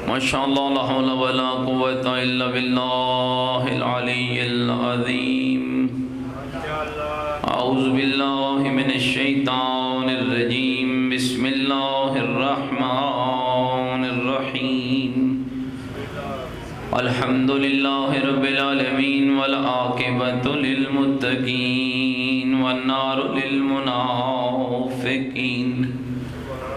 ماشاءاللہ لا حول ولا قوة الا باللہ العلی العظیم اعوذ باللہ من الشیطان الرجیم بسم اللہ الرحمن الرحیم الحمدللہ رب العالمین والعاقبۃ للمتقین والنار للمنافقین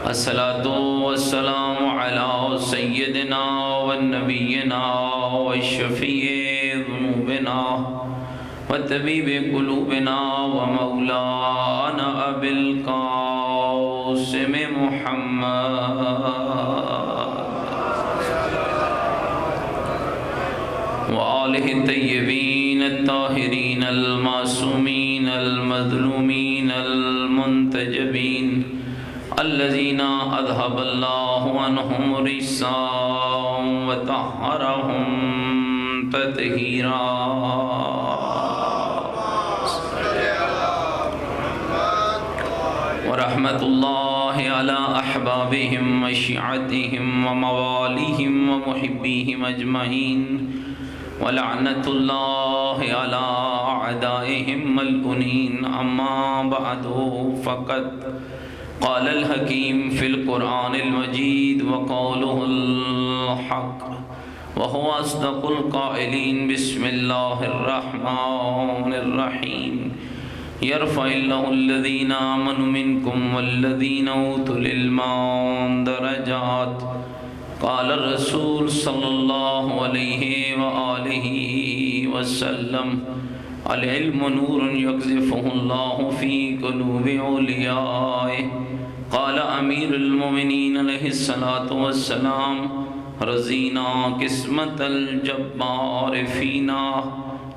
الصلاة والسلام علی سیدنا ونبینا وشفیع ذنوبنا وطبیب قلوبنا ومولانا ابی القاسم محمد وآلہ الطیبین الطاہرین المعصومین المظلومین المنتجبین الذین اذهب اللہ عنہم الرجس وطہرہم تطہیرا ورحمت اللہ علی احبابہم وشیعتہم وموالیہم ومحبیہم اجمعین ولعنت اللہ علی اعدائہم ملعونین اما بعد فقط قال الحکیم فی القرآن المجید وقولہ الحق وهو اصدق القائلین بسم اللہ الرحمن الرحیم یرفع اللہ الذین آمنوا منکم والذین اوتوا العلم درجات قال الرسول صلی اللہ علیہ وآلہ وسلم العلم نور یقذفہ اللہ فی قلوب اولیائہ قال امیر المؤمنین علیہ الصلاۃ والسلام رضینا قسمت الجبار فینا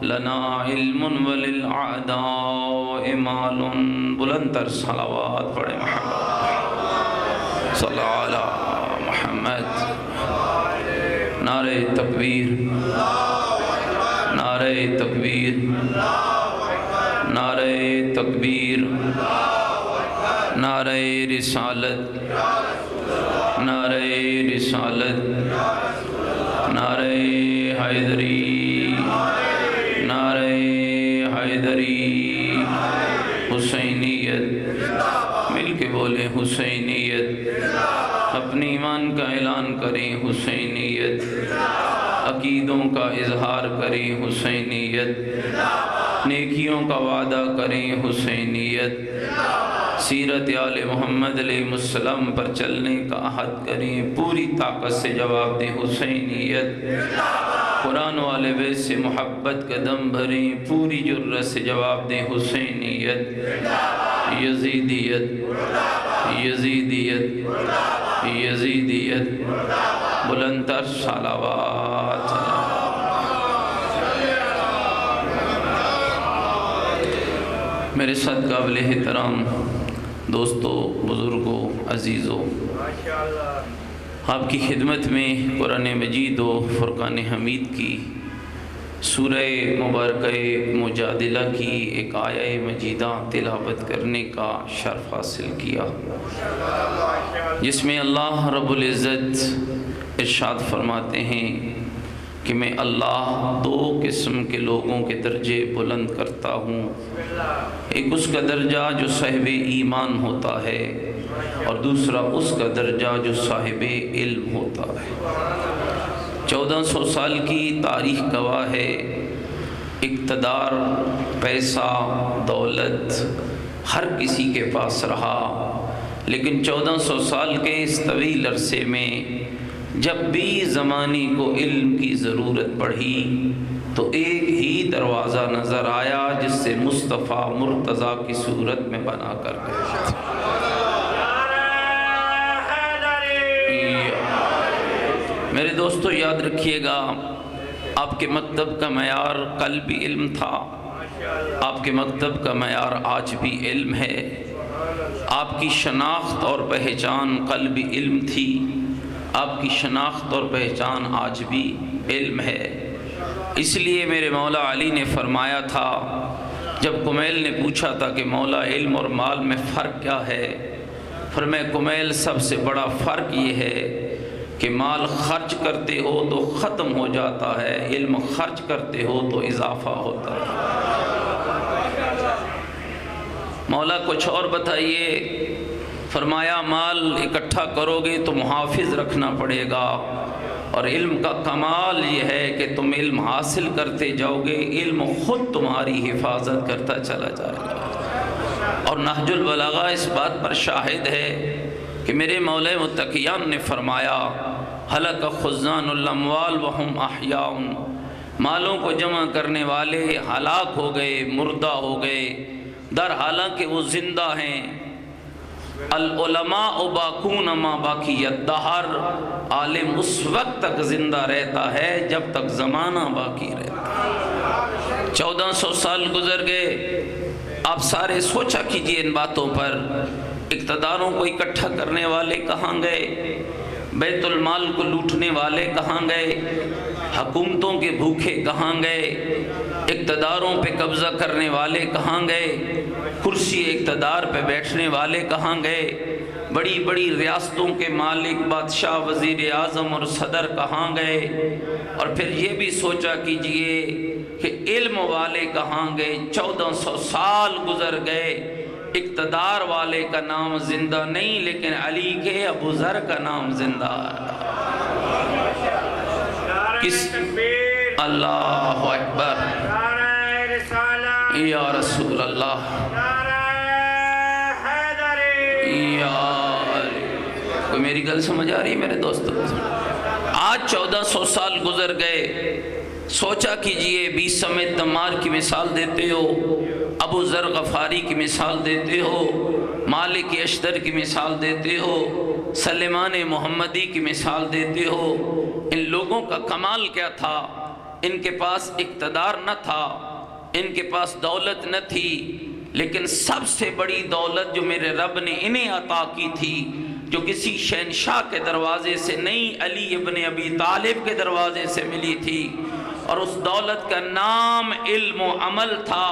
لنا علم وللعداء مال بلند تر صلوات پڑھے محمد صلی اللہ علی محمد نعرہ تکبیر نعرہ تکبیر نعرہ تکبیر نعرہ رسالت نعرہ رسالت نعرہ حیدری نعرہ حیدری حسینیت مل کے بولیں حسینیت اپنے ایمان کا اعلان کریں حسینیت عقیدوں کا اظہار کریں حسینیت نیکیوں کا وعدہ کریں حسینیت سیرت آل محمد علیہ السلام پر چلنے کا عہد کریں پوری طاقت سے جواب دیں حسینیت قرآن والے بیت سے محبت کا دم بھریں پوری جرت سے جواب دیں حسینیت یزیدیت یزیدیت یزیدیت بلند تر صلوات میرے ساتھ قابل احترام دوستو بزرگوں عزیزوں آپ کی خدمت میں قرآن مجید و فرقان حمید کی سورہ مبارکہ مجادلہ کی ایک آیہ مجیدہ تلاوت کرنے کا شرف حاصل کیا جس میں اللہ رب العزت ارشاد فرماتے ہیں کہ میں اللہ دو قسم کے لوگوں کے درجے بلند کرتا ہوں ایک اس کا درجہ جو صاحب ایمان ہوتا ہے اور دوسرا اس کا درجہ جو صاحب علم ہوتا ہے 1400 سال کی تاریخ گواہ ہے اقتدار پیسہ دولت ہر کسی کے پاس رہا لیکن 1400 سال کے اس طویل عرصے میں جب بھی زمانے کو علم کی ضرورت پڑھی تو ایک ہی دروازہ نظر آیا جس سے مصطفیٰ مرتضیٰ کی صورت میں بنا کر گئے میرے دوستو یاد رکھیے گا آپ کے مکتب کا معیار کل بھی علم تھا آپ کے مکتب کا معیار آج بھی علم ہے آپ کی شناخت اور پہچان کل بھی علم تھی آپ کی شناخت اور پہچان آج بھی علم ہے اس لیے میرے مولا علی نے فرمایا تھا جب کمیل نے پوچھا تھا کہ مولا علم اور مال میں فرق کیا ہے فرمایا کمیل سب سے بڑا فرق یہ ہے کہ مال خرچ کرتے ہو تو ختم ہو جاتا ہے، علم خرچ کرتے ہو تو اضافہ ہوتا ہے۔ مولا کچھ اور بتائیے، فرمایا مال اکٹھا کرو گے تو محافظ رکھنا پڑے گا، اور علم کا کمال یہ ہے کہ تم علم حاصل کرتے جاؤ گے، علم خود تمہاری حفاظت کرتا چلا جائے گا۔ اور نہج البلاغہ اس بات پر شاہد ہے کہ میرے مولا متقیان نے فرمایا ہلک خزان الاموال وہم احیاء، مالوں کو جمع کرنے والے ہلاک ہو گئے، مردہ ہو گئے، در حالانکہ وہ زندہ ہیں۔ العلماء باقون ما باقی الدہر، عالم اس وقت تک زندہ رہتا ہے جب تک زمانہ باقی رہتا ہے۔ 1400 سال گزر گئے، آپ سارے سوچا کیجئے ان باتوں پر، اقتداروں کو اکٹھا کرنے والے کہاں گئے؟ بیت المال کو لوٹنے والے کہاں گئے؟ حکومتوں کے بھوکے کہاں گئے؟ اقتداروں پہ قبضہ کرنے والے کہاں گئے؟ کرسی اقتدار پہ بیٹھنے والے کہاں گئے؟ بڑی بڑی ریاستوں کے مالک، بادشاہ، وزیر اعظم اور صدر کہاں گئے؟ اور پھر یہ بھی سوچا کیجئے کہ علم والے کہاں گئے؟ 1400 سال گزر گئے، اقتدار والے کا نام زندہ نہیں، لیکن علی کے ابو ذر کا نام زندہ ہے۔ کس؟ اللہ اکبر، یا رسول اللہ، یا کوئی میری گل سمجھ آ رہی ہے میرے دوستو؟ آج 1400 سال گزر گئے، سوچا کیجئے 20 سمیت دمار کی مثال دیتے ہو، ابو ذر غفاری کی مثال دیتے ہو، مالک اشتر کی مثال دیتے ہو، سلیمان محمدی کی مثال دیتے ہو۔ ان لوگوں کا کمال کیا تھا؟ ان کے پاس اقتدار نہ تھا، ان کے پاس دولت نہ تھی، لیکن سب سے بڑی دولت جو میرے رب نے انہیں عطا کی تھی، جو کسی شہنشاہ کے دروازے سے نہیں، علی ابن ابی طالب کے دروازے سے ملی تھی، اور اس دولت کا نام علم و عمل تھا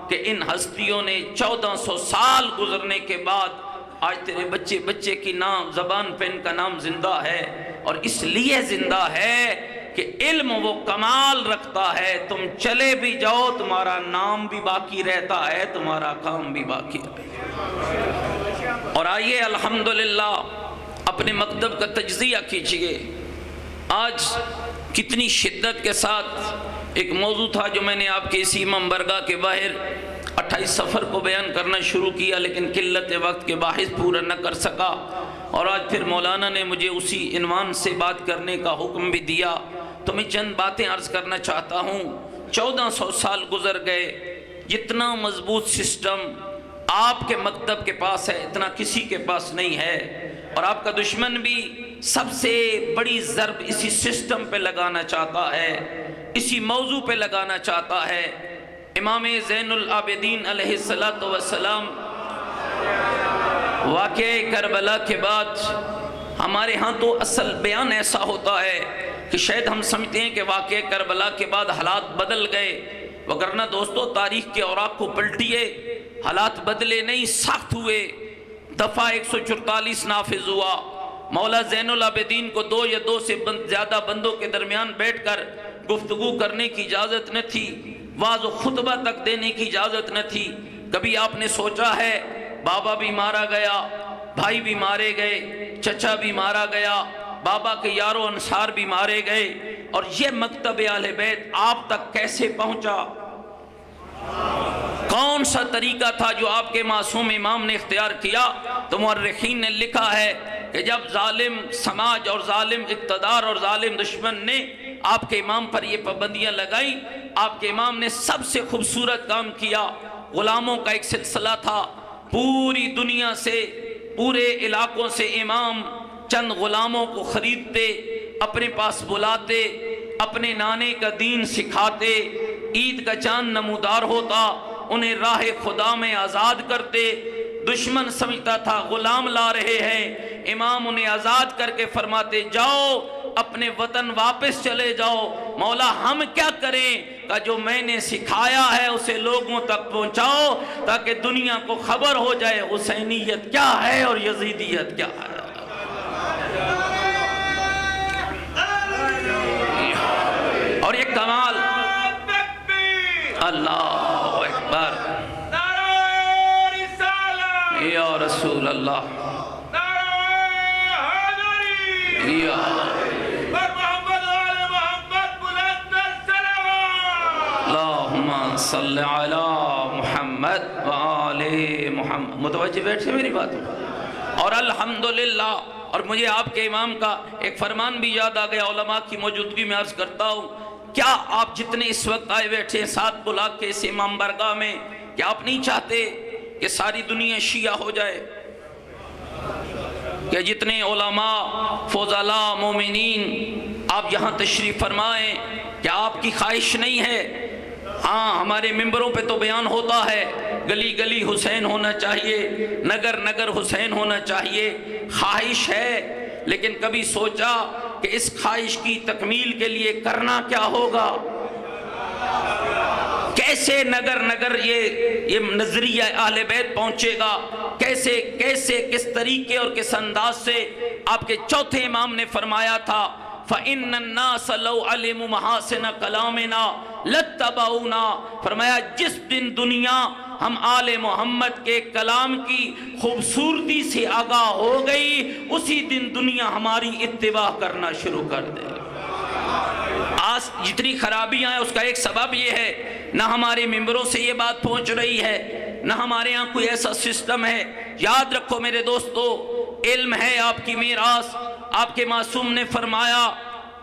کہ ان ہستیوں نے 1400 سال گزرنے کے بعد آج تیرے بچے بچے کی نام زبان پہ ان کا نام زندہ ہے، اور اس لیے زندہ ہے کہ علم وہ کمال رکھتا ہے، تم چلے بھی جاؤ تمہارا نام بھی باقی رہتا ہے، تمہارا کام بھی باقی رہتا ہے۔ اور آئیے الحمدللہ اپنے مکتب کا تجزیہ کیجئے۔ آج کتنی شدت کے ساتھ ایک موضوع تھا جو میں نے آپ کے اسی امام برگاہ کے باہر 28 سفر کو بیان کرنا شروع کیا، لیکن قلت وقت کے باعث پورا نہ کر سکا، اور آج پھر مولانا نے مجھے اسی عنوان سے بات کرنے کا حکم بھی دیا، تو میں چند باتیں عرض کرنا چاہتا ہوں۔ 1400 سال گزر گئے، جتنا مضبوط سسٹم آپ کے مکتب کے پاس ہے اتنا کسی کے پاس نہیں ہے، اور آپ کا دشمن بھی سب سے بڑی ضرب اسی سسٹم پہ لگانا چاہتا ہے، اسی موضوع پہ لگانا چاہتا ہے۔ امام زین العابدین علیہ السلام واقعہ کربلا کے بعد، ہمارے ہاں تو اصل بیان ایسا ہوتا ہے کہ شاید ہم سمجھتے ہیں کہ واقعہ کربلا کے بعد حالات بدل گئے، وگرنہ دوستو تاریخ کے اوراق کو پلٹیے، حالات بدلے نہیں، سخت ہوئے۔ دفعہ 144 نافذ ہوا، مولا زین العابدین کو 2 یا 2 سے زیادہ بندوں کے درمیان بیٹھ کر گفتگو کرنے کی اجازت نہ تھی، واعظ و خطبہ تک دینے کی اجازت نہ تھی۔ کبھی آپ نے سوچا ہے بابا بھی مارا گیا، بھائی بھی مارے گئے، چچا بھی مارا گیا، بابا کے یارو انصار بھی مارے گئے، اور یہ مکتب اہل بیت آپ تک کیسے پہنچا؟ کون سا طریقہ تھا جو آپ کے معصوم امام نے اختیار کیا؟ تو مورخین نے لکھا ہے کہ جب ظالم سماج اور ظالم اقتدار اور ظالم دشمن نے آپ کے امام پر یہ پابندیاں لگائیں، آپ کے امام نے سب سے خوبصورت کام کیا۔ غلاموں کا ایک سلسلہ تھا، پوری دنیا سے، پورے علاقوں سے امام چند غلاموں کو خریدتے، اپنے پاس بلاتے، اپنے نانے کا دین سکھاتے، عید کا چاند نمودار ہوتا، انہیں راہ خدا میں آزاد کرتے۔ دشمن سمجھتا تھا غلام لا رہے ہیں، امام انہیں آزاد کر کے فرماتے جاؤ اپنے وطن واپس چلے جاؤ۔ مولا ہم کیا کریں؟ کہ جو میں نے سکھایا ہے اسے لوگوں تک پہنچاؤ تاکہ دنیا کو خبر ہو جائے حسینیت کیا ہے اور یزیدیت کیا ہے۔ اللہ اکبر، نعرہ رسالت، یا رسول اللہ، نعرہ حیدری، یا پر محمد آل محمد بلند الصلوات۔ اللہم صلی علی محمد وآل محمد۔ متوجہ بیٹھے میری بات ہو؟ اور الحمدللہ، اور مجھے آپ کے امام کا ایک فرمان بھی یاد آ گیا، علماء کی موجودگی میں عرض کرتا ہوں، کیا آپ جتنے اس وقت آئے بیٹھے ہیں 7 بلاک کے اس امام برگاہ میں، کیا آپ نہیں چاہتے کہ ساری دنیا شیعہ ہو جائے؟ کہ جتنے علماء، فضلاء، مومنین آپ یہاں تشریف فرمائیں، کیا آپ کی خواہش نہیں ہے؟ ہاں، ہمارے ممبروں پہ تو بیان ہوتا ہے گلی گلی حسین ہونا چاہیے، نگر نگر حسین ہونا چاہیے، خواہش ہے، لیکن کبھی سوچا کہ اس خواہش کی تکمیل کے لیے کرنا کیا ہوگا؟ کیسے نگر نگر یہ نظریہ اہل بیت پہنچے گا؟ کیسے کس طریقے اور کس انداز سے؟ آپ کے چوتھے امام نے فرمایا تھا فَإِنَّ النَّاسَ لَوْ عَلِمُوا مَحَاسِنَ كَلَامِنَا لَاتَّبَعُونَا۔ فرمایا جس دن دنیا ہم آل محمد کے کلام کی خوبصورتی سے آگاہ ہو گئی، اسی دن دنیا ہماری اتباع کرنا شروع کر دے۔ آج جتنی خرابیاں ہیں اس کا ایک سبب یہ ہے، نہ ہمارے ممبروں سے یہ بات پہنچ رہی ہے، نہ ہمارے یہاں کوئی ایسا سسٹم ہے۔ یاد رکھو میرے دوستو، علم ہے آپ کی میراث۔ آپ کے معصوم نے فرمایا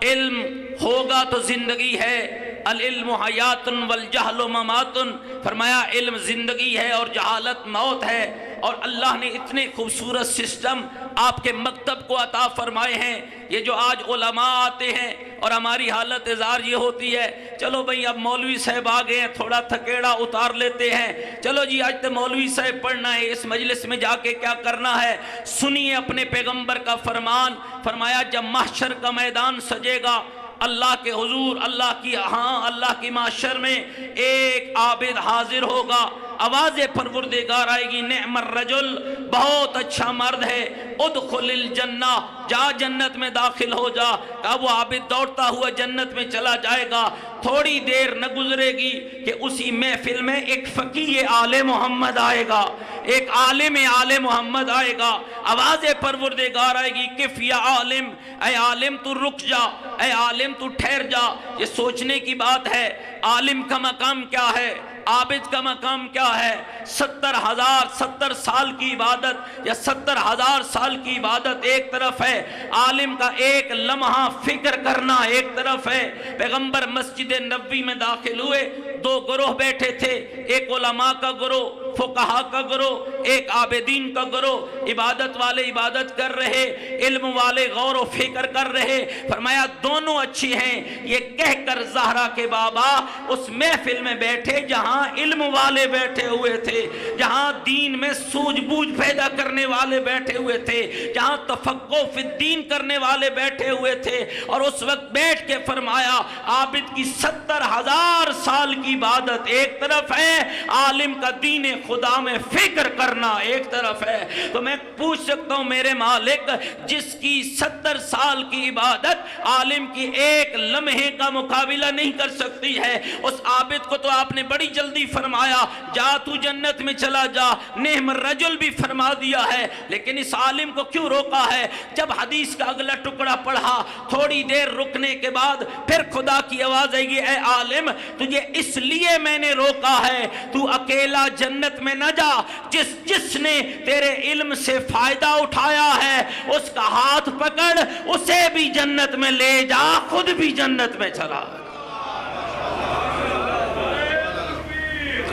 علم ہوگا تو زندگی ہے، العلم حیات والجہل ممات۔ فرمایا علم زندگی ہے اور جہالت موت ہے۔ اور اللہ نے اتنے خوبصورت سسٹم آپ کے مکتب کو عطا فرمائے ہیں۔ یہ جو آج علماء آتے ہیں اور ہماری حالت اظہار یہ ہوتی ہے، چلو بھئی اب مولوی صاحب آگئے ہیں، تھوڑا تھکیڑا اتار لیتے ہیں، چلو جی آج تو مولوی صاحب پڑھنا ہے، اس مجلس میں جا کے کیا کرنا ہے؟ سنیے اپنے پیغمبر کا فرمان، فرمایا جب محشر کا میدان سجے گا، اللہ کے حضور، اللہ کی محشر میں ایک عابد حاضر ہوگا، آواز پروردگار آئے گی، نعم الرجل، بہت اچھا مرد ہے، ادخل الجنہ، جا جنت میں داخل ہو جا۔ کہا وہ عابد دوڑتا ہوا جنت میں چلا جائے گا، تھوڑی دیر نہ گزرے گی کہ اسی محفل میں ایک فقیہ آل محمد آئے گا، ایک عالم آل محمد آئے گا، آواز پروردگار آئے گی، کف یا عالم، اے عالم تو رک جا، اے عالم تو ٹھہر جا۔ یہ سوچنے کی بات ہے، عالم کا مقام کیا ہے، عابد کا مقام کیا ہے؟ 70 سال کی عبادت یا 70,000 سال کی عبادت ایک طرف ہے، عالم کا ایک لمحہ فکر کرنا ایک طرف ہے۔ پیغمبر مسجد نبوی میں داخل ہوئے، 2 گروہ بیٹھے تھے، ایک علماء کا گروہ، فقہا کا گروہ، ایک عابدین کا گروہ۔ عبادت والے عبادت کر رہے، علم والے غور و فکر کر رہے۔ فرمایا دونوں اچھی ہیں، یہ کہہ کر زہرا کے بابا اس محفل میں بیٹھے جہاں علم والے بیٹھے ہوئے تھے، جہاں دین میں سوجھ بوجھ پیدا کرنے والے بیٹھے ہوئے تھے، جہاں تفقہ فی الدین کرنے والے بیٹھے ہوئے تھے، اور اس وقت بیٹھ کے فرمایا عابد کی 70,000 سال کی عبادت ایک طرف ہے، عالم کا دین خدا میں فکر کرنا ایک طرف ہے۔ تو میں پوچھ سکتا ہوں میرے مالک، جس کی 70 سال کی عبادت عالم کی ایک لمحے کا مقابلہ نہیں کر سکتی ہے، اس عابد کو تو آپ نے بڑی جلدی فرمایا جا تو جنت میں چلا جا، نعم الرجل بھی فرما دیا ہے، لیکن اس عالم کو کیوں روکا ہے؟ جب حدیث کا اگلا ٹکڑا پڑھا، تھوڑی دیر رکنے کے بعد پھر خدا کی آواز آئے گی، اے عالم تجھے اس لیے میں نے روکا ہے، تو اکیلا جنت میں نہ جا، جس نے تیرے علم سے فائدہ اٹھایا ہے اس کا ہاتھ پکڑ، اسے بھی جنت میں لے جا، خود بھی جنت میں چلا۔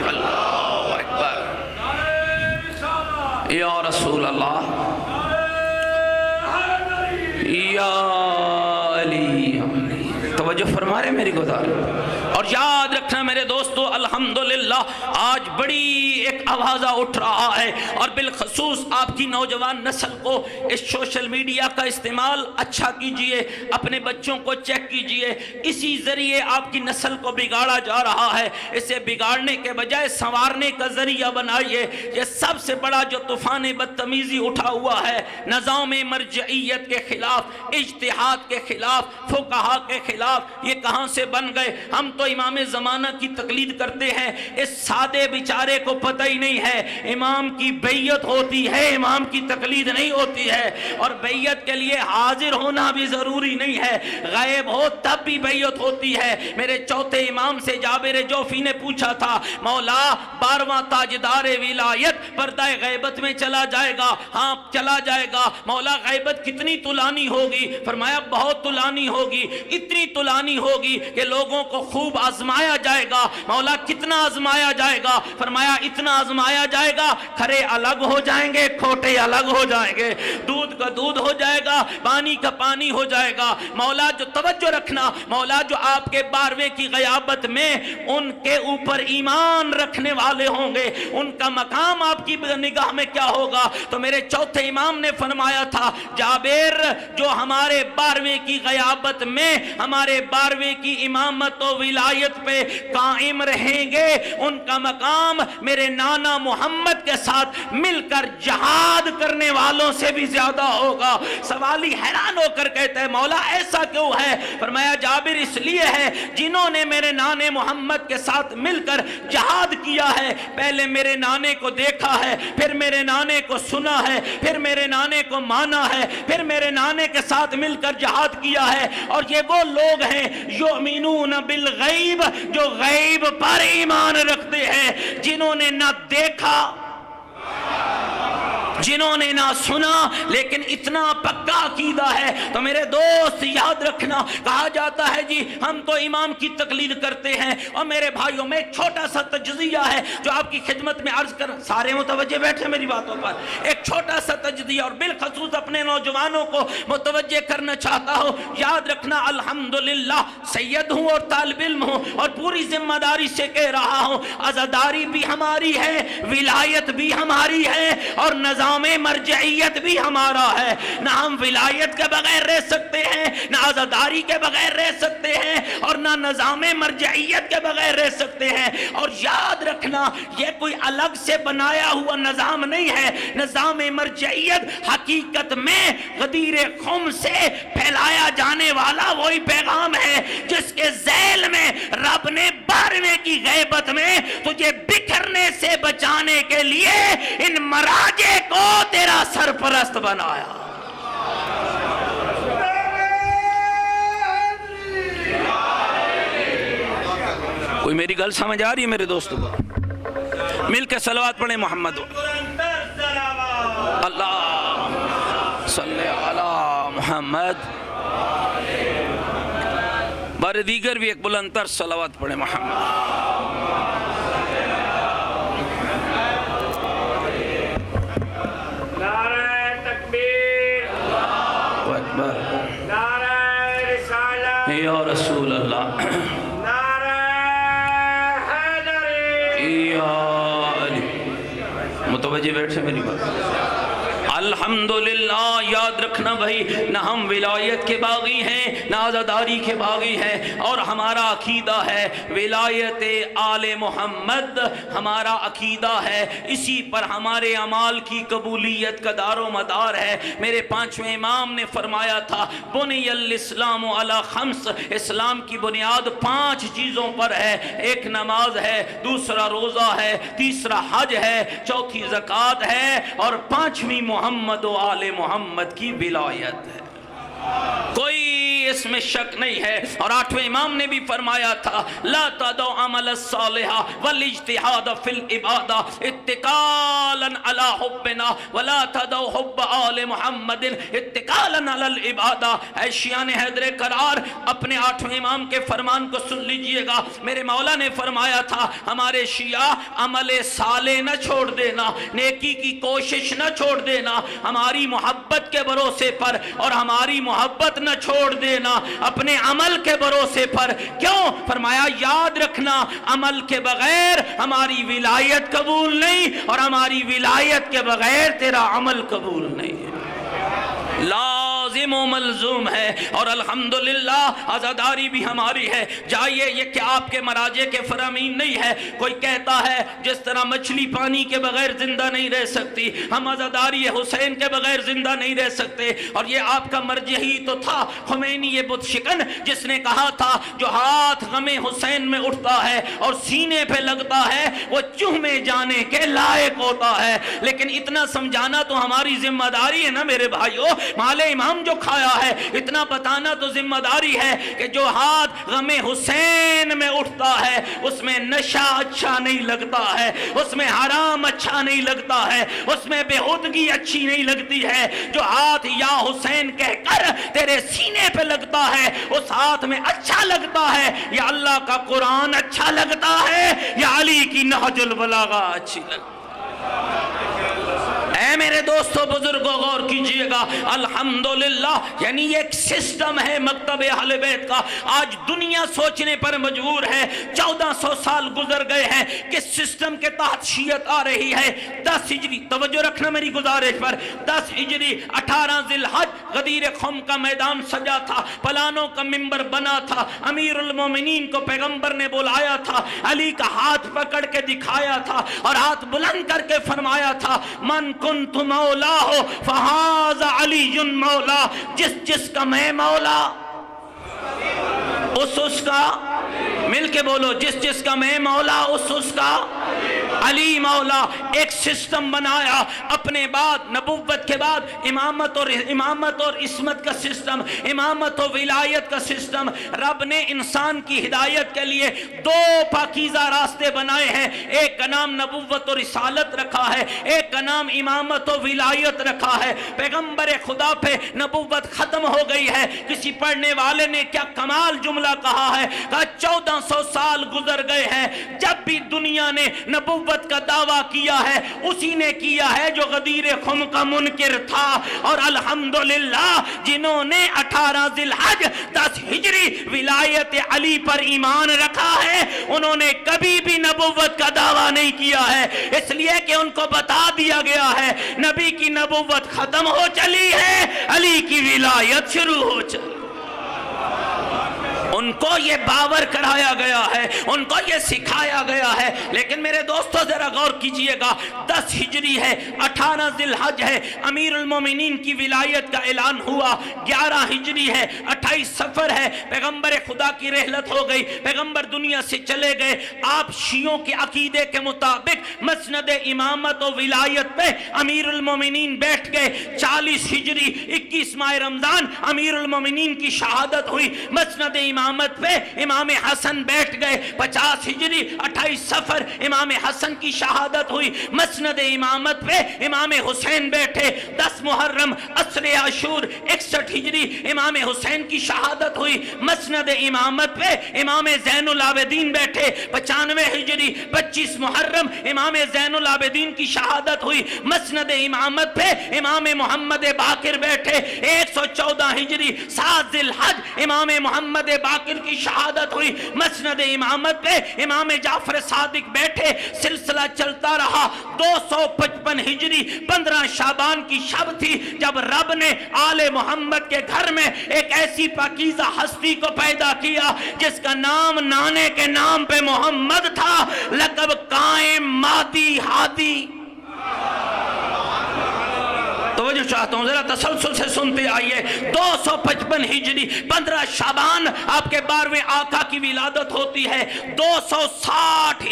اللہ اکبر، یا رسول اللہ، یا علی، توجہ فرما رہے میری گزار۔ اور یاد رکھنا میرے دوستو، الحمدللہ آج بڑی ایک آوازہ اٹھ رہا ہے، اور بالخصوص آپ کی نوجوان نسل کو اس سوشل میڈیا کا استعمال اچھا کیجئے، اپنے بچوں کو چیک کیجئے، اسی ذریعے آپ کی نسل کو بگاڑا جا رہا ہے، اسے بگاڑنے کے بجائے سنوارنے کا ذریعہ بنائیے۔ یہ سب سے بڑا جو طوفان بدتمیزی اٹھا ہوا ہے، نظام مرجعیت کے خلاف، اجتہاد کے خلاف، فقہا کے خلاف، یہ کہاں سے بن گئے؟ ہم تو امام زمانہ کی تقلید کرتے ہیں، اس سادے بیچارے کو پتہ ہی نہیں ہے امام کی بیعت ہوتی ہے، امام کی تقلید نہیں ہوتی ہے، اور بیعت کے لیے حاضر ہونا بھی ضروری نہیں ہے، غائب ہو تب بھی بیعت ہوتی ہے۔ میرے چوتھے امام سے جابر جوفی نے پوچھا تھا، مولا 12واں تاجدار ولایت پردہ غیبت میں چلا جائے گا؟ ہاں چلا جائے گا۔ مولا غیبت کتنی طولانی ہوگی؟ فرمایا بہت طولانی ہوگی، اتنی طولانی ہوگی کہ لوگوں کو خوب آزمایا جائے گا۔ مولا کتنا آزمایا جائے گا؟ فرمایا اتنا آزمایا جائے گا کھرے الگ ہو جائیں گے، کھوٹے الگ ہو جائیں گے، دودھ کا دودھ ہو جائے گا، پانی کا پانی ہو جائے گا۔ مولا جو توجہ رکھنا، مولا جو آپ کے 12ویں کی غیابت میں ان کے اوپر ایمان رکھنے والے ہوں گے، ان کا مقام آپ کی نگاہ میں کیا ہوگا؟ تو میرے چوتھے امام نے فرمایا تھا، جابر جو ہمارے 12ویں کی غیابت میں ہمارے 12ویں کی امامت و ولایت پہ قائم رہیں گے، ان کا مقام میرے نانا محمد کے ساتھ مل کر جہاد کرنے والوں سے بھی زیادہ ہوگا۔ سوالی حیران ہو کر کہتے ہیں، مولا ایسا کیوں ہے؟ فرمایا جابر اس لیے ہے، جنہوں نے میرے نانے محمد کے ساتھ مل کر جہاد کیا ہے، پہلے میرے نانے کو دیکھا ہے، پھر میرے نانے کو سنا ہے، پھر میرے نانے کو مانا ہے، پھر میرے نانے کے ساتھ مل کر جہاد کیا ہے، اور یہ وہ لوگ ہیں یؤمنون بالغیب، جو غیب پر ایمان رکھتے ہیں، جنہوں نے نہ دیکھا، جنہوں نے نہ سنا، لیکن اتنا پکا عقیدہ ہے۔ تو میرے دوست یاد رکھنا، کہا جاتا ہے جی ہم تو امام کی تقلید کرتے ہیں، اور میرے بھائیوں میں ایک چھوٹا سا تجزیہ ہے جو آپ کی خدمت میں عرض کر، سارے متوجہ بیٹھے میری باتوں پر، ایک چھوٹا سا تجزیہ، اور بالخصوص اپنے نوجوانوں کو متوجہ کرنا چاہتا ہوں۔ یاد رکھنا، الحمدللہ سید ہوں اور طالب علم ہوں، اور پوری ذمہ داری سے کہہ رہا ہوں، عزاداری بھی ہماری ہے، ولایت بھی ہماری ہے، اور نظام مرجعیت بھی ہمارا ہے۔ نہ ہم ولایت کے بغیر رہ سکتے ہیں، نہ عزاداری کے بغیر رہ سکتے ہیں، اور نہ نظام مرجعیت کے بغیر رہ سکتے ہیں۔ اور یاد رکھنا، یہ کوئی الگ سے بنایا ہوا نظام نہیں ہے۔ نظام مرجعیت حقیقت میں غدیر خم سے پھیلایا جانے والا وہی پیغام ہے جس کے ذیل میں رب نے 12ویں کی غیبت میں تجھے بکھرنے سے بچانے کے لیے ان مراجع کو تیرا سرپرست بنایا۔ کوئی میری گل سمجھ آ رہی ہے میرے دوستوں کو؟ مل کے صلوات پڑھیں محمد اللہ صلی علی محمد، بار دیگر بھی ایک بلندتر صلوات پڑھیں محمد۔ یا رسول اللہ، یا علی، متوجہ بیٹھے میری بات۔ الحمدللہ یاد رکھنا بھائی، نہ ہم ولایت کے باغی ہیں، نہ عزاداری کے باغی ہیں، اور ہمارا عقیدہ ہے ولایت آل محمد، ہمارا عقیدہ ہے، اسی پر ہمارے اعمال کی قبولیت کا دار و مدار ہے۔ میرے 5ویں امام نے فرمایا تھا، بنی الاسلام علی 5، اسلام کی بنیاد 5 چیزوں پر ہے، ایک نماز ہے، دوسرا روزہ ہے، تیسرا حج ہے، چوتھی زکوٰۃ ہے، اور 5ویں محمد و آل محمد کی ولایت ہے۔ کوئی اس میں شک نہیں ہے۔ اور 8ویں امام نے بھی فرمایا تھا، لا تدع عمل الصالح والاجتہاد فی العبادہ اتقالا علی حبنا ولا تدع حب آل محمد اتقالا علی العبادہ۔ اے شیعان حیدر قرار، اپنے 8ویں امام کے فرمان کو سن لیجئے گا۔ میرے مولا نے فرمایا تھا، ہمارے شیعہ عمل صالح نہ چھوڑ دینا، نیکی کی کوشش نہ چھوڑ دینا، ہماری محبت کے بھروسے پر، اور ہماری محبت نہ چھوڑ دینا اپنے عمل کے بھروسے پر۔ کیوں؟ فرمایا یاد رکھنا، عمل کے بغیر ہماری ولایت قبول نہیں، اور ہماری ولایت کے بغیر تیرا عمل قبول نہیں ہے۔ لازم لازم و ملزوم ہے، اور الحمدللہ عزاداری بھی ہماری ہے۔ جائیے، یہ کہ آپ کے مراجع کے فرامین نہیں ہے۔ کوئی کہتا ہے جس طرح مچھلی پانی کے بغیر زندہ نہیں رہ سکتی، ہم عزاداری حسین کے بغیر زندہ نہیں رہ سکتے، اور یہ آپ کا مرجع ہی تو تھا خمینی یہ بت شکن، جس نے کہا تھا جو ہاتھ غم حسین میں اٹھتا ہے اور سینے پہ لگتا ہے وہ چومے جانے کے لائق ہوتا ہے۔ لیکن اتنا سمجھانا تو ہماری ذمہ داری ہے نا میرے بھائیو، مال امام جو کھایا ہے اتنا بتانا تو ذمہ داری ہے کہ جو ہاتھ غم حسین میں اٹھتا ہے اس میں نشہ اچھا نہیں لگتا ہے، اس میں حرام اچھا نہیں لگتا ہے، اس میں بےہودگی اچھی نہیں لگتی ہے۔ جو ہاتھ یا حسین کہہ کر تیرے سینے پہ لگتا ہے اس ہاتھ میں اچھا لگتا ہے، یا اللہ کا قرآن اچھا لگتا ہے، یا علی کی نہج البلاغہ اچھی لگتی ہے۔ اے میرے دوستو بزرگوں غور کیجئے گا، الحمدللہ یعنی یہ ایک سسٹم ہے مکتب اہل بیت کا۔ آج دنیا سوچنے پر مجبور ہے، 1400 سال گزر گئے ہیں کہ سسٹم کے تحت شیعت آ رہی ہے۔ 10 ہجری، توجہ رکھنا میری گزارش پر، 10 ہجری 18 ذی الحج غدیر خم کا میدان سجا تھا، پلانوں کا منبر بنا تھا، امیر المومنین کو پیغمبر نے بلایا تھا، علی کا ہاتھ پکڑ کے دکھایا تھا اور ہاتھ بلند کر کے فرمایا تھا من کنت مولا ہو فہذا علی مولا، جس کا میں مولا اس کا، مل کے بولو، جس کا میں مولا اس کا علی مولا۔ ایک سسٹم بنایا اپنے بعد، نبوت کے بعد امامت اور عصمت کا سسٹم، امامت و ولایت کا سسٹم۔ رب نے انسان کی ہدایت کے لیے 2 پاکیزہ راستے بنائے ہیں، ایک کا نام نبوت و رسالت رکھا ہے، ایک کا نام امامت و ولایت رکھا ہے۔ پیغمبر خدا پہ نبوت ختم ہو گئی ہے۔ کسی پڑھنے والے نے کیا کمال جملہ کہا ہے، کہا 1400 سال گزر گئے ہیں، جب بھی دنیا نے نبوت کا دعویٰ کیا ہے اسی نے کیا ہے جو غدیر خم کا منکر تھا، اور الحمدللہ جنہوں نے 18 ذی الحج 10 ہجری ولایت علی پر ایمان رکھا ہے انہوں نے کبھی بھی نبوت کا دعویٰ نہیں کیا ہے، اس لیے کہ ان کو بتا دیا گیا ہے نبی کی نبوت ختم ہو چلی ہے، علی کی ولایت شروع ہو چلی۔ ان کو یہ باور کرایا گیا ہے، ان کو یہ سکھایا گیا ہے۔ لیکن میرے دوستو ذرا غور کیجئے گا، 10 ہجری ہے، 18 ذی الحج ہے، امیر المومنین کی ولایت کا اعلان ہوا، 11 ہجری ہے، 28 صفر ہے، پیغمبر خدا کی رحلت ہو گئی، پیغمبر دنیا سے چلے گئے۔ آپ شیعوں کے عقیدے کے مطابق مسند امامت و ولایت پہ امیر المومنین بیٹھ گئے۔ 40 ہجری 21 ماہ رمضان امیر المومنین کی شہادت ہوئی، مسند امامت پہ امام حسن بیٹھ گئے۔ 50 ہجری 28 صفر امام حسن کی شہادت ہوئی، مسند امامت پہ امام حسین بیٹھے۔ 10 محرم عصر عاشور 61 ہجری امام حسین کی شہادت ہوئی، مسند امامت پہ امام زین العابدین بیٹھے۔ 95 ہجری 25 محرم امام زین العابدین کی شہادت ہوئی، مسند امامت پہ امام محمد باقر بیٹھے۔ 114 ہجری 7 ذی الحج امام محمد باقر کی شہادت ہوئی، مسند امامت پہ امام جعفر صادق بیٹھے۔ سلسلہ چلتا رہا۔ 255 ہجری 15 شعبان کی شب تھی جب رب نے آل محمد کے گھر میں ایک ایسی پاکیزہ ہستی کو پیدا کیا جس کا نام نانے کے نام پہ محمد تھا، لقب قائم مادی ہادی۔ توجہ چاہتا ہوں ذرا تسلسل سے سنتے آئیے۔ 255 ہجری 15 شعبان آپ کے 12ویں آقا کی ولادت ہوتی ہے۔ 260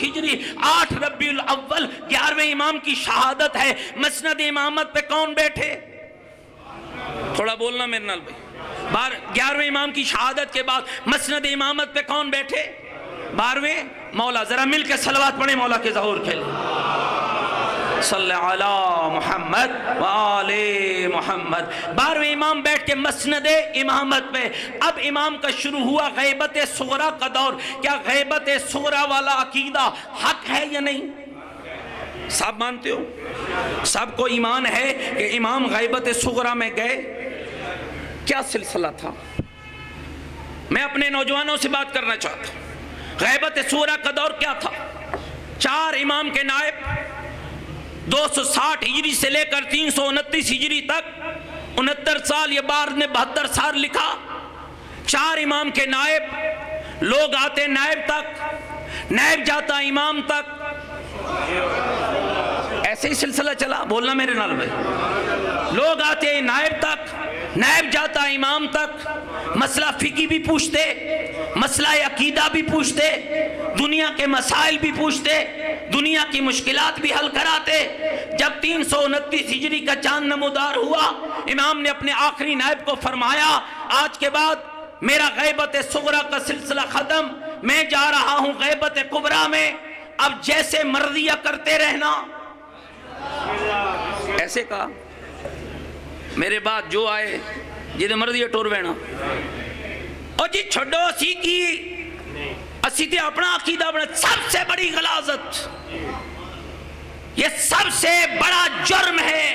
ہجری 8 ربیع الاول 11ویں امام کی شہادت ہے۔ مسند امامت پہ کون بیٹھے؟ تھوڑا بولنا میرے نال بھائی۔ 11ویں امام کی شہادت کے بعد مسند امامت پہ کون بیٹھے؟ 12ویں مولا۔ ذرا مل کے صلوات پڑھیں مولا کے ظہور کے لیے۔ صلی علی محمد وآل محمد۔ 12ویں امام بیٹھ کے مسند امامت پہ۔ اب امام کا شروع ہوا غیبت صغرا کا دور۔ کیا غیبت صغرا والا عقیدہ حق ہے یا نہیں؟ سب مانتے ہو؟ سب کو ایمان ہے کہ امام غیبت صغرا میں گئے؟ کیا سلسلہ تھا؟ میں اپنے نوجوانوں سے بات کرنا چاہتا ہوں۔ غیبت صغرا کا دور کیا تھا؟ 4 امام کے نائب 260 ہجری سے لے کر 329 ہجری تک 69 سال، یہ بار نے 72 سال لکھا. 4 امام کے نائب، لوگ آتے نائب تک، نائب جاتا امام تک، ایسے ہی سلسلہ چلا. بولنا میرے نال بھائی. لوگ آتے نائب تک، نائب جاتا امام تک، مسئلہ فقہی بھی پوچھتے، مسئلہ عقیدہ بھی پوچھتے، دنیا کے مسائل بھی پوچھتے، دنیا کی مشکلات بھی حل کراتے. جب 329 ہجری کا چاند نمودار ہوا، امام نے اپنے آخری نائب کو فرمایا آج کے بعد میرا غیبت صغرا کا سلسلہ ختم، میں جا رہا ہوں غیبت کبرا میں، اب جیسے مرضیہ کرتے رہنا. ایسے کہا میرے بعد جو آئے جیدے مرضی ٹور بینا. اور جی چھڑو اسی کی اسی تے اپنا عقیدہ بنا. سب سے بڑی غلاظت، یہ سب سے بڑا جرم ہے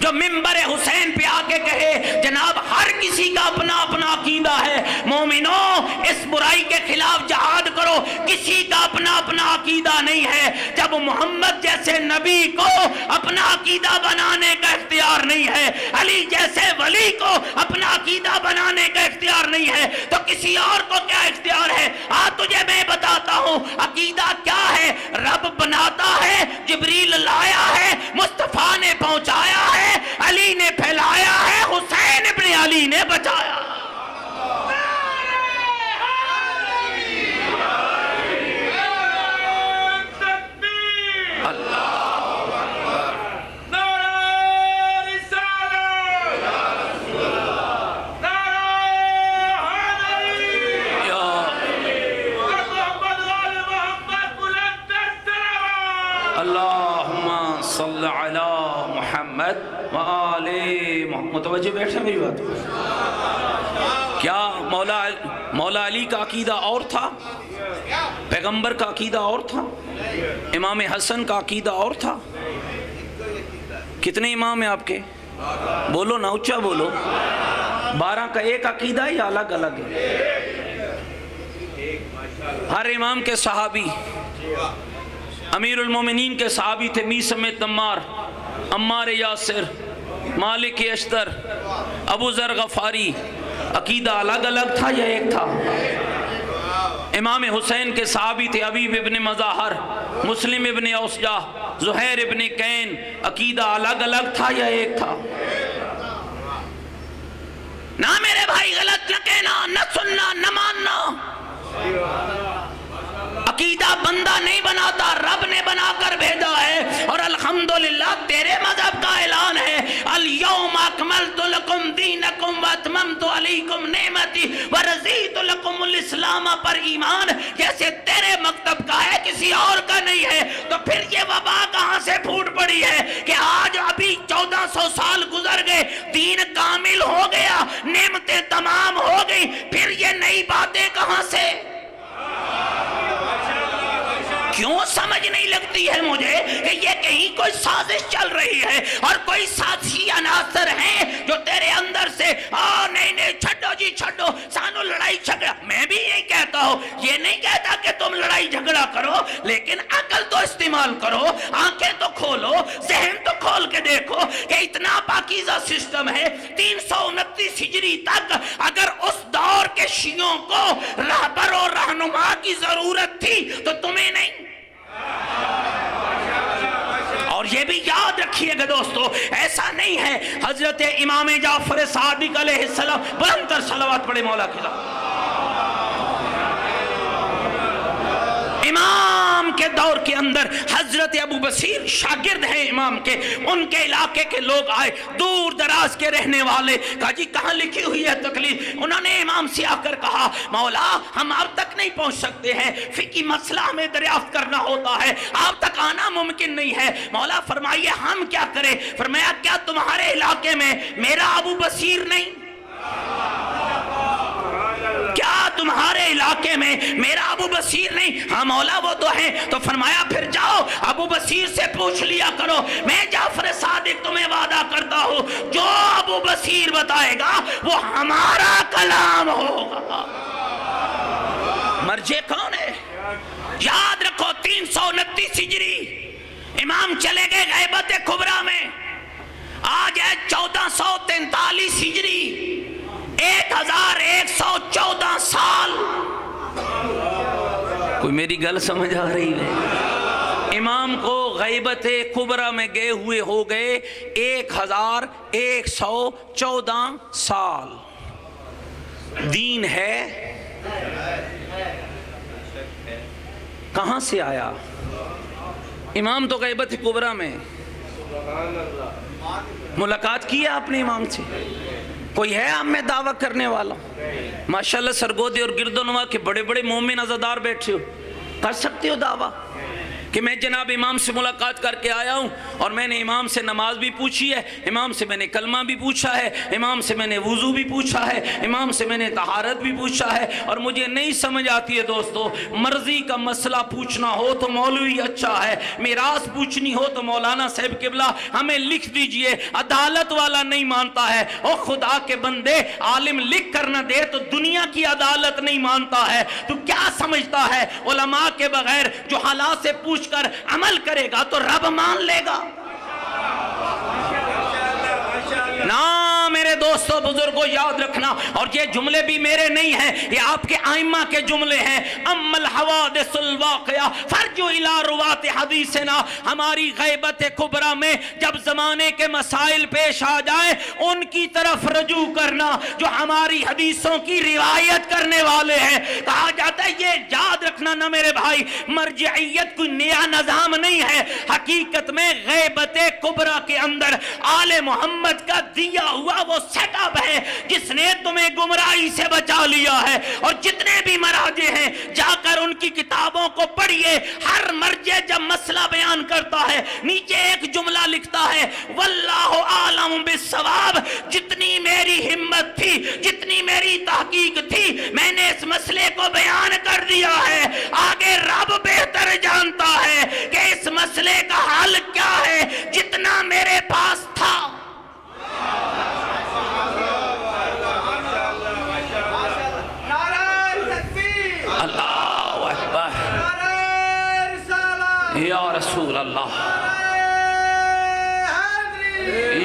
جو منبر حسین پہ آکے کہے جناب ہر کسی کا اپنا اپنا عقیدہ ہے. مومنوں اس برائی کے خلاف جہاد کرو، کسی کا اپنا اپنا عقیدہ نہیں ہے. جب محمد جیسے نبی کو اپنا عقیدہ بنانے کا اختیار نہیں ہے، علی جیسے ولی کو اپنا عقیدہ بنانے کا اختیار نہیں ہے، تو کسی اور کو کیا اختیار ہے؟ تجھے میں بتاتا ہوں عقیدہ کیا ہے. رب بناتا ہے، جبریل لایا ہے، مصطفیٰ نے پہنچایا ہے، علی نے پھیلایا ہے، حسین ابن علی نے بچایا. اللہم صل علی محمد وآل محمد. متوجہ بیٹھے میری بات. کیا مولا علی کا عقیدہ اور تھا، پیغمبر کا عقیدہ اور تھا، امام حسن کا عقیدہ اور تھا. کتنے امام ہیں آپ کے؟ بولو نا، اچھا بولو. 12 کا ایک عقیدہ ہے یا الگ الگ ہے؟ ہر امام کے صحابی، امیر المومنین کے صحابی تھے میثم تمار، عمار یاسر، مالک اشتر، ابو ذر غفاری. عقیدہ الگ الگ تھا یا ایک تھا؟ امام حسین کے صحابی تھے حبیب ابن مظاہر، مسلم ابن اوسجہ، زہیر ابن کین. عقیدہ الگ الگ تھا یا ایک تھا؟ نہ میرے بھائی غلط نہ کہنا، نہ سننا، نہ ماننا. عقیدہ بندہ نہیں بناتا، رب نے بنا کر بھیجا ہے. اور الحمدللہ تیرے مذہب کا اعلان ہے الیوم اکملت لکم دینکم واتممت علیکم نعمتی ورضیت لکم الاسلام پر ایمان. جیسے تیرے مکتب کا ہے کسی اور کا نہیں ہے، تو پھر یہ وبا کہاں سے پھوٹ پڑی ہے کہ آج ابھی 1400 سال گزر گئے، دین کامل ہو گیا، نعمتیں تمام ہو گئی، پھر یہ نئی باتیں کہاں سے؟ کیوں سمجھ نہیں لگتی ہے مجھے کہ یہ کہیں کوئی سازش چل رہی ہے اور کوئی سازشی عناصر ہیں جو تیرے اندر سے نہیں چھڈو جی چھڈو، سانو لڑائی جھگڑا. میں بھی یہی کہتا ہوں، یہ نہیں کہتا کہ تم لڑائی جھگڑا کرو، لیکن عقل تو استعمال کرو، آنکھیں تو کھولو، ذہن تو کھول کے دیکھو کہ اتنا پاکیزہ سسٹم ہے. 329 ہجری تک اگر اس دور کے شیعوں کو رہبر و رہنما کی ضرورت تھی تو تمہیں نہیں. اور یہ بھی یاد رکھیے گا دوستو، ایسا نہیں ہے. حضرت امام جعفر صادق علیہ السلام، بلند تر صلوات پڑھے مولا کی ذات. امام کے دور کے اندر حضرت ابو بصیر شاگرد ہیں امام کے، ان کے علاقے کے لوگ آئے، دور دراز کے رہنے والے. کہا جی کہاں لکھی ہوئی ہے تکلیف؟ انہوں نے امام سے آ کر کہا مولا ہم آپ تک نہیں پہنچ سکتے ہیں، فقہی مسئلہ ہمیں دریافت کرنا ہوتا ہے، آپ تک آنا ممکن نہیں ہے. مولا فرمائیے ہم کیا کریں؟ فرمایا کیا تمہارے علاقے میں میرا ابو بصیر نہیں؟ کیا تمہارے علاقے میں میرا ابو بصیر نہیں؟ ہاں مولا وہ تو ہیں. تو فرمایا پھر جاؤ ابو بصیر سے پوچھ لیا کرو. میں جعفر صادق تمہیں وعدہ کرتا ہوں جو ابو بصیر بتائے گا وہ ہمارا کلام ہوگا. مرجع کون ہے؟ یاد رکھو 329 ہجری امام چلے گئے غیبت کبریٰ میں. آج ہے 1443 ہجری، 1114 سال. کوئی میری گل سمجھ آ رہی ہے؟ امام کو غیبت کبریٰ میں گئے ہوئے ہو گئے 1114 سال. دین ہے کہاں سے آیا؟ امام تو غیبت کبریٰ میں. ملاقات کی ہے آپ نے امام سے؟ کوئی ہے آپ میں دعویٰ کرنے والا؟ ماشاءاللہ سرگودے اور گردنوا کے بڑے بڑے مومن عزادار بیٹھے ہو، کر سکتے ہو دعویٰ کہ میں جناب امام سے ملاقات کر کے آیا ہوں اور میں نے امام سے نماز بھی پوچھی ہے، امام سے میں نے کلمہ بھی پوچھا ہے، امام سے میں نے وضو بھی پوچھا ہے، امام سے میں نے طہارت بھی پوچھا ہے، اور مجھے نہیں سمجھ آتی ہے دوستو، مرضی کا مسئلہ پوچھنا ہو تو مولوی اچھا ہے، میراث پوچھنی ہو تو مولانا صاحب قبلہ ہمیں لکھ دیجئے، عدالت والا نہیں مانتا ہے. او خدا کے بندے، عالم لکھ کر نہ دے تو دنیا کی عدالت نہیں مانتا ہے. تو کیا سمجھتا ہے علماء کے بغیر جو حالات سے پوچھ کر عمل کرے گا تو رب مان لے گا؟ نا میرے دوستو بزرگوں یاد رکھنا، اور یہ جملے بھی میرے نہیں ہیں، یہ آپ کے ائمہ کے جملے ہیں. اما الحوادث الواقعہ فرجو الی روات حدیثنا. ہماری غیبت کبریٰ میں جب زمانے کے مسائل پیش آ جائیں ان کی طرف رجوع کرنا جو ہماری حدیثوں کی روایت کرنے والے ہیں. کہا جاتا ہے یہ یاد رکھنا نہ میرے بھائی، مرجعیت کوئی نیا نظام نہیں ہے. حقیقت میں غیبت کبریٰ کے اندر آل محمد کا دیا ہوا وہ سیٹ اپ ہے جس نے تمہیں گمراہی سے بچا لیا ہے. اور جتنے بھی مراجع ہیں جا کر ان کی کتابوں کو پڑھیے. ہر مرجع جب مسئلہ بیان کرتا ہے نیچے ایک جملہ لکھتا ہے واللہ عالم بالصواب. جتنی میری ہمت تھی، جتنی میری تحقیق تھی، میں نے اس مسئلے کو بیان کر دیا ہے. آگے رب بہتر جانتا ہے کہ اس مسئلے کا حل کیا ہے. جتنا میرے پاس تھا اللہ اکبر یا رسول اللہ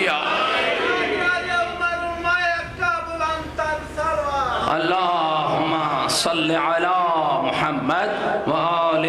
یا اللہم صلی علی محمد وآل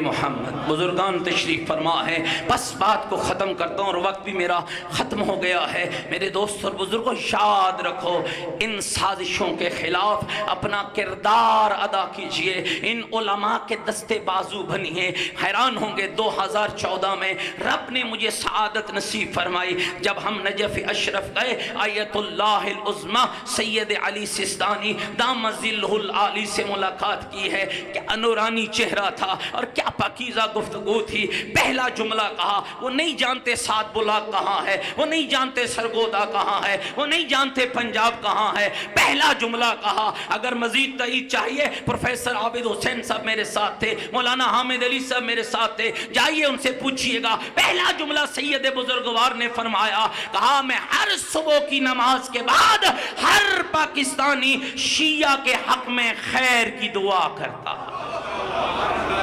محمد. بزرگان تشریف فرما ہے. بس بات کو ختم کرتا ہوں اور وقت بھی میرا ختم ہو گیا ہے. میرے دوست اور بزرگوں یاد رکھو، ان سازشوں کے خلاف اپنا کردار ادا کیجئے. ان علماء کے دستے بازو بنیے. حیران ہوں گے 2014 میں رب نے مجھے سعادت نصیب فرمائی جب ہم نجف اشرف گئے. آیت اللہ العظمی سید علی سیستانی دام ظلہ العالی سے ملاقات کی ہے. کیا نورانی چہرہ تھا اور کیا پاکیزہ گفتگو تھی. پہلا جملہ کہا، وہ نہیں جانتے سات بلاک کہاں ہے، وہ نہیں جانتے سرگودا کہاں ہے، وہ نہیں جانتے پنجاب کہاں ہے. پہلا جملہ کہا. اگر مزید تائید چاہیے پروفیسر عابد حسین صاحب میرے ساتھ تھے، مولانا حامد علی صاحب میرے ساتھ تھے، جائیے ان سے پوچھئے گا. پہلا جملہ سید بزرگوار نے فرمایا، کہا میں ہر صبح کی نماز کے بعد ہر پاکستانی شیعہ کے حق میں خیر کی دعا کرتا.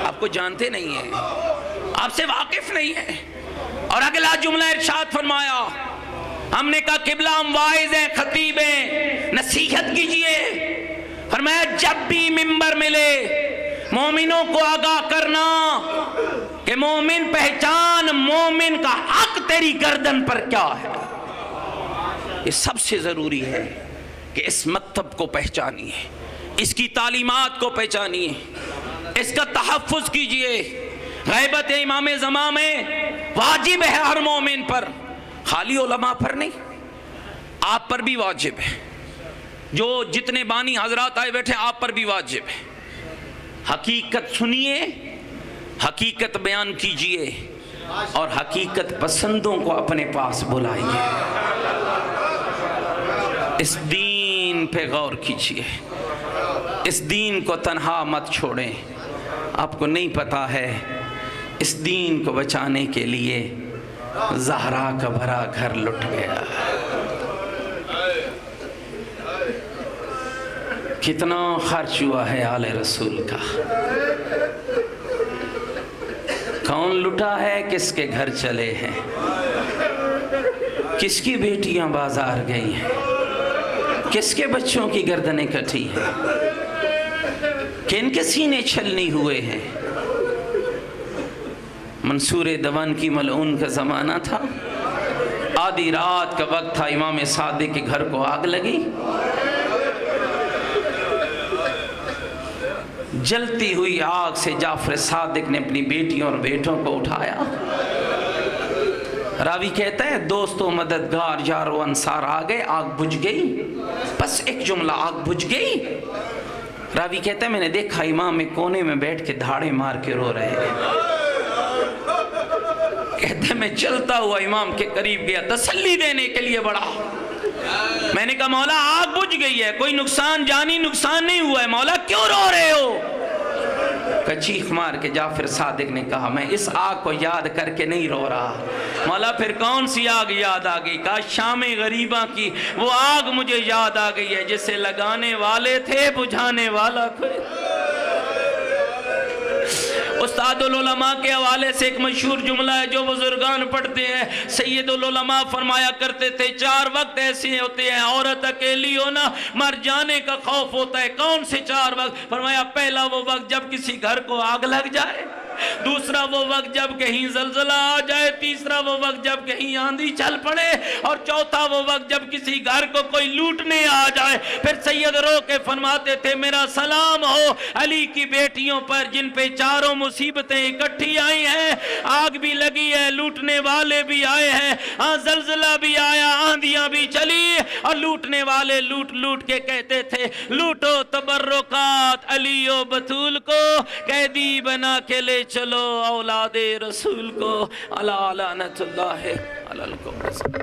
آپ کو جانتے نہیں ہیں، آپ سے واقف نہیں ہیں. اور اگلا جملہ ارشاد فرمایا، ہم نے کہا قبلہ ہم واعظ ہیں، خطیب ہیں، نصیحت کیجئے. فرمایا جب بھی منبر ملے مومنوں کو آگاہ کرنا کہ مومن پہچان مومن کا حق تیری گردن پر کیا ہے. یہ سب سے ضروری ہے کہ اس مکتب کو پہچانیے، اس کی تعلیمات کو پہچانیے، اس کا تحفظ کیجئے. غیبت امام زمان میں واجب ہے ہر مومن پر، خالی علماء پر نہیں، آپ پر بھی واجب ہے. جو جتنے بانی حضرات آئے بیٹھے آپ پر بھی واجب ہے. حقیقت سنیے، حقیقت بیان کیجئے اور حقیقت پسندوں کو اپنے پاس بلائیے. اس دین پہ غور کیجئے، اس دین کو تنہا مت چھوڑیں. آپ کو نہیں پتا ہے اس دین کو بچانے کے لیے زہرا کا بھرا گھر لٹ گیا. کتنا خرچ ہوا ہے آل رسول کا. کون لٹا ہے، کس کے گھر چلے ہیں. کس کی بیٹیاں بازار گئی ہیں، کس کے بچوں کی گردنیں کٹی ہیں، کن کے سینے چھلنی ہوئے ہیں۔ منصور دوان کی ملعون کا زمانہ تھا، آدھی رات کا وقت تھا، امام صادق کے گھر کو آگ لگی، جلتی ہوئی آگ سے جعفر صادق نے اپنی بیٹیوں اور بیٹوں کو اٹھایا۔ راوی کہتا ہے دوست و مددگار یار و انصار آ گئے، آگ بجھ گئی، بس ایک جملہ، آگ بجھ گئی۔ راوی کہتا ہے میں نے دیکھا امام ایک کونے میں بیٹھ کے دھاڑے مار کے رو رہے ہیں۔ کہتے ہیں میں چلتا ہوا امام کے قریب گیا تسلی دینے کے لیے بڑھا، میں نے کہا مولا آگ بجھ گئی ہے، کوئی نقصان جانی نقصان نہیں ہوا ہے، مولا کیوں رو رہے ہو؟ چیخ مار کے جعفر صادق نے کہا میں اس آگ کو یاد کر کے نہیں رو رہا۔ مولا پھر کون سی آگ یاد آ گئی؟ کہا شام غریباں کی وہ آگ مجھے یاد آ گئی ہے جسے لگانے والے تھے بجھانے والا کوئی۔ استاد العلماء کے حوالے سے ایک مشہور جملہ ہے جو بزرگان پڑھتے ہیں، سید العلماء فرمایا کرتے تھے 4 وقت ایسے ہوتے ہیں، عورت اکیلی ہونا، مر جانے کا خوف ہوتا ہے۔ کون سے 4 وقت؟ فرمایا پہلا وہ وقت جب کسی گھر کو آگ لگ جائے، دوسرا وہ وقت جب کہیں زلزلہ آ جائے، تیسرا وہ وقت جب کہیں آندھی چل پڑے، اور چوتھا وہ وقت جب کسی گھر کو کوئی لوٹنے آ جائے۔ پھر سید رو کے فرماتے تھے میرا سلام ہو علی کی بیٹیوں پر جن پہ چاروں مصیبتیں اکٹھی آئی ہیں، آگ بھی لگی ہے، لوٹنے والے بھی آئے ہیں، زلزلہ بھی آیا، آندھیاں بھی چلی، اور لوٹنے والے لوٹ لوٹ کے کہتے تھے لوٹو تبرکات علی و بطول کو، قیدی بنا کے لے چلو اولاد رسول کو، علی لعنت اللہ علی القبر۔